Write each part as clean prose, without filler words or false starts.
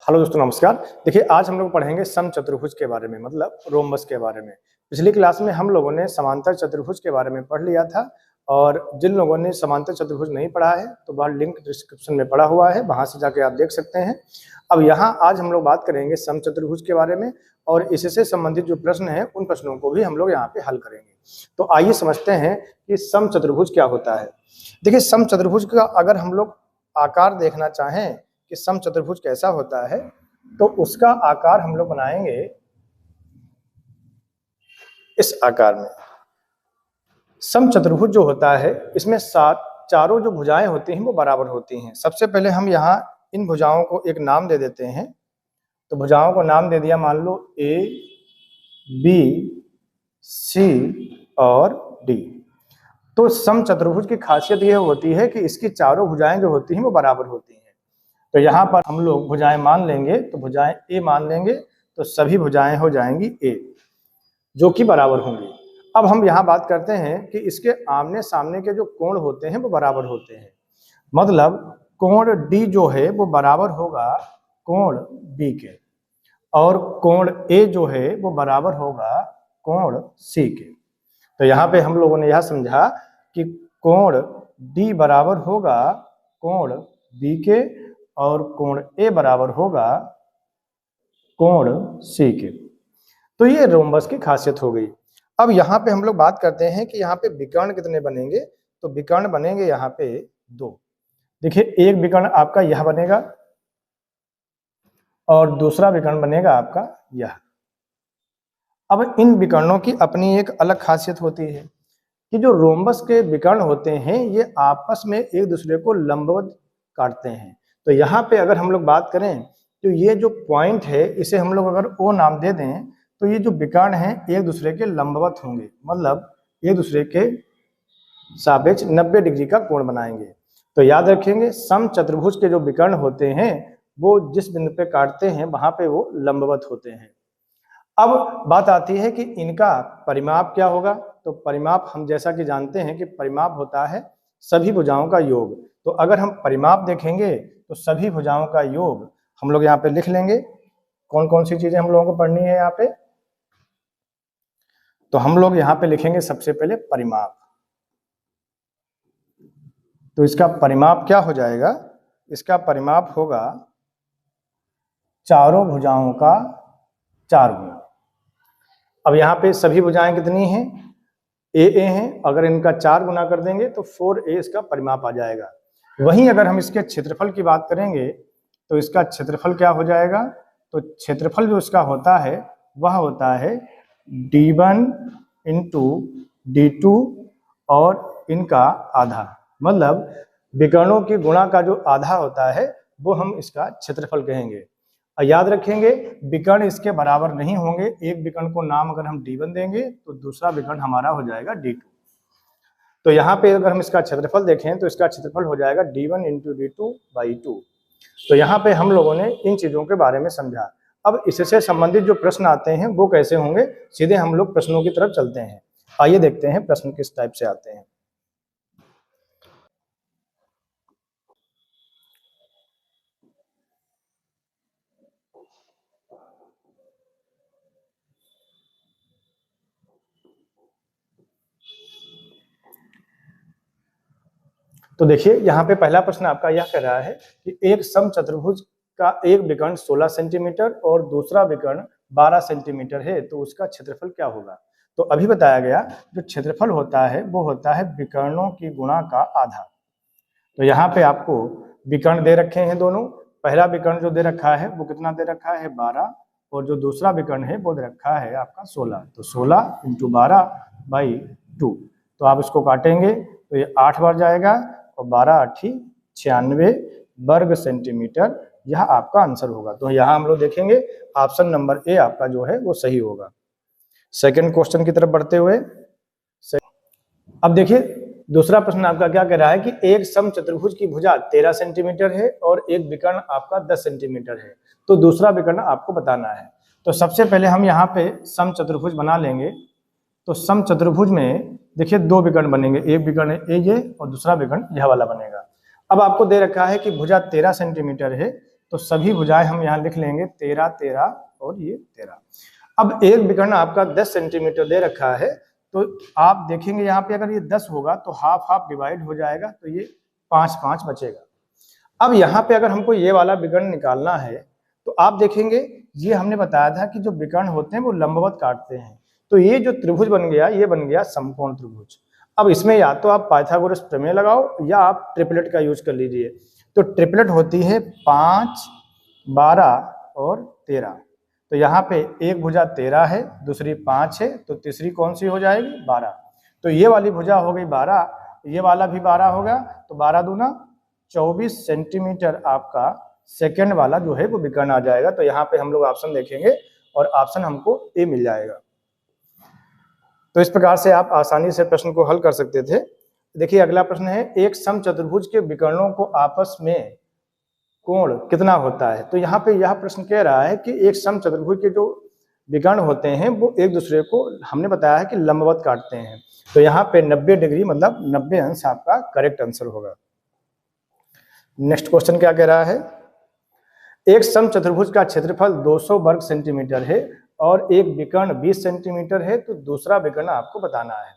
Hello दोस्तों, नमस्कार। देखिए, आज हम लोग पढ़ेंगे समचतुर्भुज के बारे में, मतलब रोम्बस के बारे में। पिछली क्लास में हम लोगों ने समांतर चतुर्भुज के बारे में पढ़ लिया था, और जिन लोगों ने समांतर चतुर्भुज नहीं पढ़ा है तो वह लिंक डिस्क्रिप्शन में पड़ा हुआ है, वहां से जाके आप देख सकते हैं। अब यहाँ आज हम लोग बात करेंगे समचतुर्भुज के बारे में, और इससे संबंधित जो प्रश्न है उन प्रश्नों को भी हम लोग यहाँ पे हल करेंगे। तो आइए समझते हैं कि समचतुर्भुज क्या होता है। देखिए, समचतुर्भुज का अगर हम लोग आकार देखना चाहें कि समचतुर्भुज कैसा होता है, तो उसका आकार हम लोग बनाएंगे इस आकार में। समचतुर्भुज जो होता है, इसमें चारों जो भुजाएं होती हैं वो बराबर होती हैं। सबसे पहले हम यहाँ इन भुजाओं को एक नाम दे देते हैं। तो भुजाओं को नाम दे दिया, मान लो ए, बी, सी और डी। तो समचतुर्भुज की खासियत यह होती है कि इसकी चारों भुजाएं जो होती हैं वो बराबर होती हैं। तो यहाँ पर हम लोग भुजाएं मान लेंगे, तो भुजाएं ए मान लेंगे, तो सभी भुजाएं हो जाएंगी ए, जो कि बराबर होंगी। अब हम यहाँ बात करते हैं कि इसके आमने सामने के जो कोण होते हैं वो बराबर होते हैं। मतलब कोण डी जो है वो बराबर होगा कोण बी के, और कोण ए जो है वो बराबर होगा कोण सी के। तो यहाँ पे हम लोगों ने यह समझा कि कोण डी बराबर होगा कोण बी के, और कोण ए बराबर होगा कोण सी के। तो ये रोम्बस की खासियत हो गई। अब यहाँ पे हम लोग बात करते हैं कि यहाँ पे विकर्ण कितने बनेंगे। तो विकर्ण बनेंगे यहाँ पे दो। देखिए, एक विकर्ण आपका यह बनेगा और दूसरा विकर्ण बनेगा आपका यह। अब इन विकर्णों की अपनी एक अलग खासियत होती है कि जो रोम्बस के विकर्ण होते हैं ये आपस में एक दूसरे को लंबवत काटते हैं। तो यहाँ पे अगर हम लोग बात करें तो ये जो पॉइंट है इसे हम लोग अगर ओ नाम दे दें, तो ये जो विकर्ण हैं एक दूसरे के लंबवत होंगे, मतलब एक दूसरे के सापेक्ष 90 डिग्री का कोण बनाएंगे। तो याद रखेंगे, समचतुर्भुज के जो विकर्ण होते हैं वो जिस बिंदु पे काटते हैं वहां पे वो लंबवत होते हैं। अब बात आती है कि इनका परिमाप क्या होगा। तो परिमाप हम जैसा कि जानते हैं कि परिमाप होता है सभी भुजाओं का योग। तो अगर हम परिमाप देखेंगे तो सभी भुजाओं का योग हम लोग यहाँ पे लिख लेंगे। कौन कौन सी चीजें हम लोगों को पढ़नी है यहाँ पे, तो हम लोग यहाँ पे लिखेंगे सबसे पहले परिमाप। तो इसका परिमाप क्या हो जाएगा, इसका परिमाप होगा चारों भुजाओं का 4 गुना। अब यहाँ पे सभी भुजाएं कितनी हैं, ए हैं, अगर इनका 4 गुना कर देंगे तो 4a इसका परिमाप आ जाएगा। वहीं अगर हम इसके क्षेत्रफल की बात करेंगे तो इसका क्षेत्रफल क्या हो जाएगा। तो क्षेत्रफल जो इसका होता है वह होता है d1 इंटू d2 और इनका आधा, मतलब विकर्णों की गुणा का जो आधा होता है वो हम इसका क्षेत्रफल कहेंगे। और याद रखेंगे, विकर्ण इसके बराबर नहीं होंगे। एक विकर्ण को नाम अगर हम d1 देंगे तो दूसरा विकर्ण हमारा हो जाएगा d2। तो यहाँ पे अगर हम इसका क्षेत्रफल देखें तो इसका क्षेत्रफल हो जाएगा d1 इंटू d2 बाई 2। तो यहाँ पे हम लोगों ने इन चीजों के बारे में समझा। अब इससे संबंधित जो प्रश्न आते हैं वो कैसे होंगे, सीधे हम लोग प्रश्नों की तरफ चलते हैं। आइए देखते हैं प्रश्न किस टाइप से आते हैं। तो देखिए, यहाँ पे पहला प्रश्न आपका यह कह रहा है कि एक समचतुर्भुज का एक विकर्ण 16 सेंटीमीटर और दूसरा विकर्ण 12 सेंटीमीटर है, तो उसका क्षेत्रफल क्या होगा। तो अभी बताया गया जो क्षेत्रफल होता है वो होता है विकर्णों की गुणा का आधा। तो यहाँ पे आपको विकर्ण दे रखे हैं दोनों। पहला विकर्ण जो दे रखा है वो कितना दे रखा है 12, और जो दूसरा विकर्ण है वो दे रखा है आपका 16। तो 16 इंटू 12 बाई 2। तो आप इसको काटेंगे तो ये 8 बार जाएगा, और 12 8 96 वर्ग सेंटीमीटर, यह आपका आंसर होगा। तो यहाँ हम लोग देखेंगे ऑप्शन नंबर ए आपका जो है वो सही होगा। सेकंड क्वेश्चन की तरफ बढ़ते हुए, अब देखिए दूसरा प्रश्न आपका क्या कह रहा है कि एक समचतुर्भुज की भुजा 13 सेंटीमीटर है और एक विकर्ण आपका 10 सेंटीमीटर है, तो दूसरा विकर्ण आपको बताना है। तो सबसे पहले हम यहाँ पे समचतुर्भुज बना लेंगे। तो समचतुर्भुज में देखिए 2 विकर्ण बनेंगे, एक विकर्ण ये और दूसरा विकर्ण यह वाला बनेगा। अब आपको दे रखा है कि भुजा 13 सेंटीमीटर है, तो सभी भुजाएं हम यहाँ लिख लेंगे 13, 13 और ये 13। अब एक विकर्ण आपका 10 सेंटीमीटर दे रखा है, तो आप देखेंगे यहाँ पे अगर ये 10 होगा तो हाफ हाफ डिवाइड हो जाएगा, तो ये 5, 5 बचेगा। अब यहाँ पे अगर हमको ये वाला विकर्ण निकालना है तो आप देखेंगे ये हमने बताया था कि जो विकर्ण होते हैं वो लंबवत काटते हैं, तो ये जो त्रिभुज बन गया ये बन गया समकोण त्रिभुज। अब इसमें या तो आप पाइथागोरस प्रमेय लगाओ या आप ट्रिपलेट का यूज कर लीजिए। तो ट्रिपलेट होती है 5, 12 और 13। तो यहाँ पे एक भुजा 13 है, दूसरी 5 है, तो तीसरी कौन सी हो जाएगी 12। तो ये वाली भुजा हो गई 12, ये वाला भी 12 होगा, तो 12 दूना 24 सेंटीमीटर आपका सेकंड वाला जो है वो विकर्ण आ जाएगा। तो यहाँ पे हम लोग ऑप्शन देखेंगे और ऑप्शन हमको ए मिल जाएगा। तो इस प्रकार से आप आसानी से प्रश्न को हल कर सकते थे। देखिए अगला प्रश्न है, एक समचतुर्भुज के विकर्णों को आपस में कोण कितना होता है। तो यहाँ पे यह प्रश्न कह रहा है कि एक समचतुर्भुज के जो विकर्ण होते हैं वो एक दूसरे को हमने बताया है कि लंबवत काटते हैं। तो यहाँ पे 90 डिग्री मतलब 90 अंश आपका करेक्ट आंसर होगा। नेक्स्ट क्वेश्चन क्या कह रहा है, एक समचतुर्भुज का क्षेत्रफल 200 वर्ग सेंटीमीटर है और एक विकर्ण 20 सेंटीमीटर है, तो दूसरा विकर्ण आपको बताना है।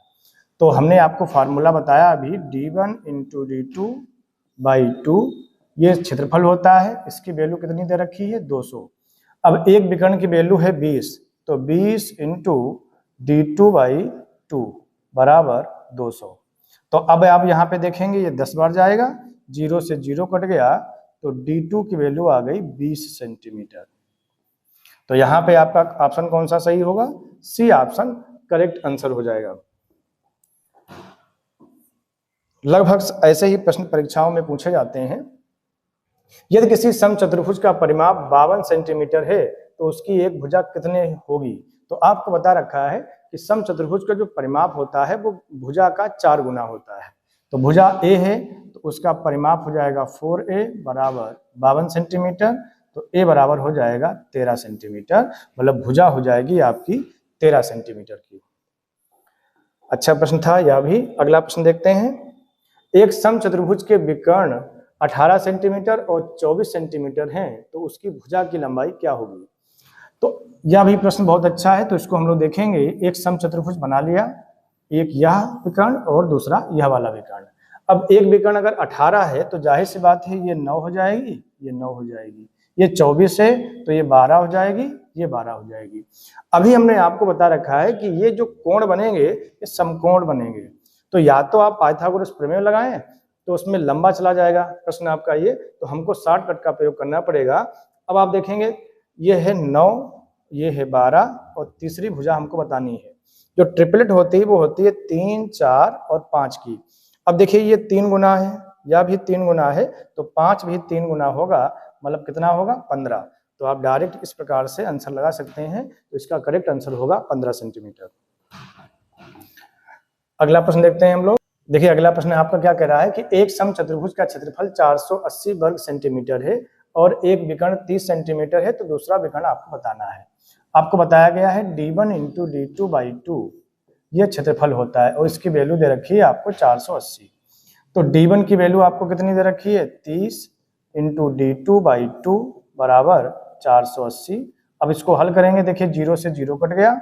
तो हमने आपको फार्मूला बताया अभी, d1 × d2/2 ये क्षेत्रफल होता है। इसकी वैल्यू कितनी दे रखी है 200। अब एक विकर्ण की वैल्यू है 20, तो 20 × d2/2 बराबर 200। तो अब आप यहाँ पे देखेंगे ये 10 बार जाएगा, 0 से 0 कट गया, तो d2 की वैल्यू आ गई 20 सेंटीमीटर। तो यहाँ पे आपका ऑप्शन कौन सा सही होगा, सी ऑप्शन करेक्ट आंसर हो जाएगा। लगभग ऐसे ही प्रश्न परीक्षाओं में पूछे जाते हैं। यदि किसी समचतुर्भुज का परिमाप 52 सेंटीमीटर है तो उसकी एक भुजा कितने होगी। तो आपको बता रखा है कि समचतुर्भुज का जो परिमाप होता है वो भुजा का 4 गुना होता है। तो भुजा ए है तो उसका परिमाप हो जाएगा 4a बराबर 52 सेंटीमीटर, तो ए बराबर हो जाएगा 13 सेंटीमीटर, मतलब भुजा हो जाएगी आपकी 13 सेंटीमीटर की। अच्छा प्रश्न था यह भी। अगला प्रश्न देखते हैं, एक समचतुर्भुज के विकर्ण 18 सेंटीमीटर और 24 सेंटीमीटर हैं, तो उसकी भुजा की लंबाई क्या होगी। तो यह भी प्रश्न बहुत अच्छा है, तो इसको हम लोग देखेंगे। एक समचतुर्भुज बना लिया, एक यह विकर्ण और दूसरा यह वाला विकर्ण। अब एक विकर्ण अगर 18 है तो जाहिर सी बात है ये 9 हो जाएगी, ये 9 हो जाएगी। ये 24 है तो ये 12 हो जाएगी, ये 12 हो जाएगी। अभी हमने आपको बता रखा है कि ये जो कोण बनेंगे ये समकोण बनेंगे। तो या तो आप पाइथागोरस प्रमेय लगाएं तो उसमें लंबा चला जाएगा प्रश्न आपका ये, तो हमको शॉर्टकट का प्रयोग करना पड़ेगा। अब आप देखेंगे ये है 9, ये है 12 और तीसरी भुजा हमको बतानी है। जो ट्रिपलेट होती है वो होती है 3, 4 और 5 की। अब देखिए ये 3 गुना है, यह भी 3 गुना है, तो 5 भी 3 गुना होगा, मतलब कितना होगा 15। तो आप डायरेक्ट इस प्रकार से आंसर लगा सकते हैं। तो इसका करेक्ट आंसर होगा 15 सेंटीमीटर। अगला प्रश्न देखते हैं हम लोग। देखिए अगला प्रश्न आपका क्या कह रहा है कि एक समचतुर्भुज का क्षेत्रफल 480 वर्ग सेंटीमीटर है और एक विकर्ण 30 सेंटीमीटर है, तो दूसरा विकर्ण आपको बताना है। आपको बताया गया है d1 × d2/2 ये क्षेत्रफल होता है और इसकी वैल्यू दे रखी है आपको 480। तो d1 की वैल्यू आपको कितनी दे रखी है 30 × d2/2 बराबर 480। अब इसको हल करेंगे, देखिए 0 से 0 कट गया,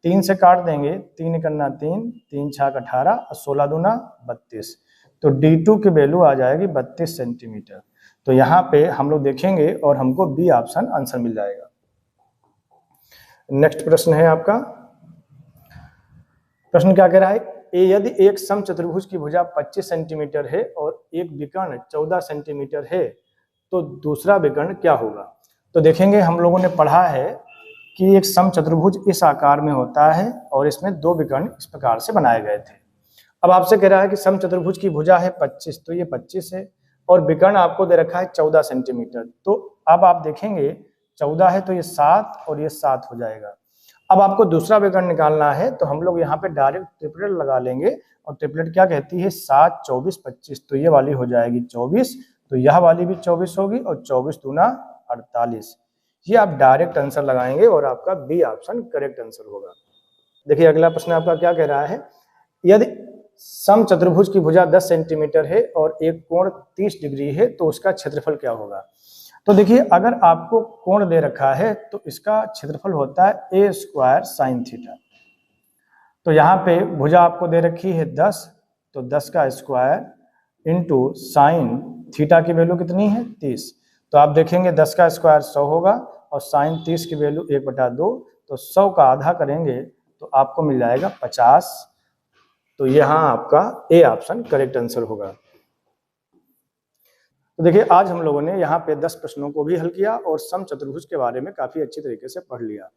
3 से काट देंगे, 3 करना 3, 3 छाक 18 और 16 दूना 32। तो d2 की वैल्यू आ जाएगी 32 सेंटीमीटर। तो यहाँ पे हम लोग देखेंगे और हमको बी ऑप्शन आंसर मिल जाएगा। नेक्स्ट प्रश्न है आपका, प्रश्न क्या कह रहा है, यदि एक समचतुर्भुज की भुजा 25 सेंटीमीटर है और एक विकर्ण 14 सेंटीमीटर है, तो दूसरा विकर्ण क्या होगा। तो देखेंगे हम लोगों ने पढ़ा है कि एक समचतुर्भुज इस आकार में होता है और इसमें 2 विकर्ण इस प्रकार से बनाए गए थे। अब आपसे कह रहा है कि समचतुर्भुज की भुजा है 25, तो ये 25 है और विकर्ण आपको दे रखा है 14 सेंटीमीटर। तो अब आप देखेंगे 14 है तो ये 7 और ये 7 हो जाएगा। अब आपको दूसरा विकर्ण निकालना है तो हम लोग यहाँ पे डायरेक्ट ट्रिपलेट लगा लेंगे और ट्रिपलेट क्या कहती है 7, 24, 25। तो ये वाली हो जाएगी 24, तो यह वाली भी 24 होगी और 24 दूना 48। ये आप डायरेक्ट आंसर लगाएंगे और आपका बी ऑप्शन करेक्ट आंसर होगा। देखिए अगला प्रश्न आपका क्या कह रहा है, यदि समचतुर्भुज की भुजा 10 सेंटीमीटर है और एक कोण 30 डिग्री है, तो उसका क्षेत्रफल क्या होगा। तो देखिए अगर आपको कोण दे रखा है तो इसका क्षेत्रफल होता है a स्क्वायर साइन थीटा। तो यहाँ पे भुजा आपको दे रखी है 10, तो 10 का स्क्वायर इंटू साइन थीटा की वैल्यू कितनी है 30। तो आप देखेंगे 10 का स्क्वायर 100 होगा और साइन 30 की वैल्यू 1/2, तो 100 का आधा करेंगे तो आपको मिल जाएगा 50। तो यहाँ आपका ए ऑप्शन करेक्ट आंसर होगा। तो देखिए आज हम लोगों ने यहाँ पे 10 प्रश्नों को भी हल किया और समचतुर्भुज के बारे में काफी अच्छी तरीके से पढ़ लिया।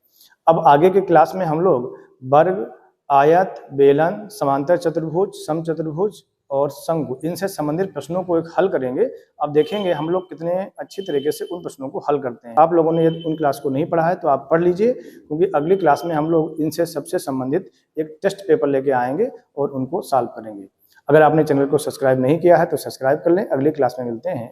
अब आगे के क्लास में हम लोग वर्ग, आयत, बेलन, समांतर चतुर्भुज, समचतुर्भुज और शंकु इनसे संबंधित प्रश्नों को एक हल करेंगे। अब देखेंगे हम लोग कितने अच्छी तरीके से उन प्रश्नों को हल करते हैं। आप लोगों ने यदि उन क्लास को नहीं पढ़ा है तो आप पढ़ लीजिए, क्योंकि अगली क्लास में हम लोग इनसे सबसे संबंधित एक टेस्ट पेपर लेके आएंगे और उनको सॉल्व करेंगे। अगर आपने चैनल को सब्सक्राइब नहीं किया है तो सब्सक्राइब कर लें। अगली क्लास में मिलते हैं।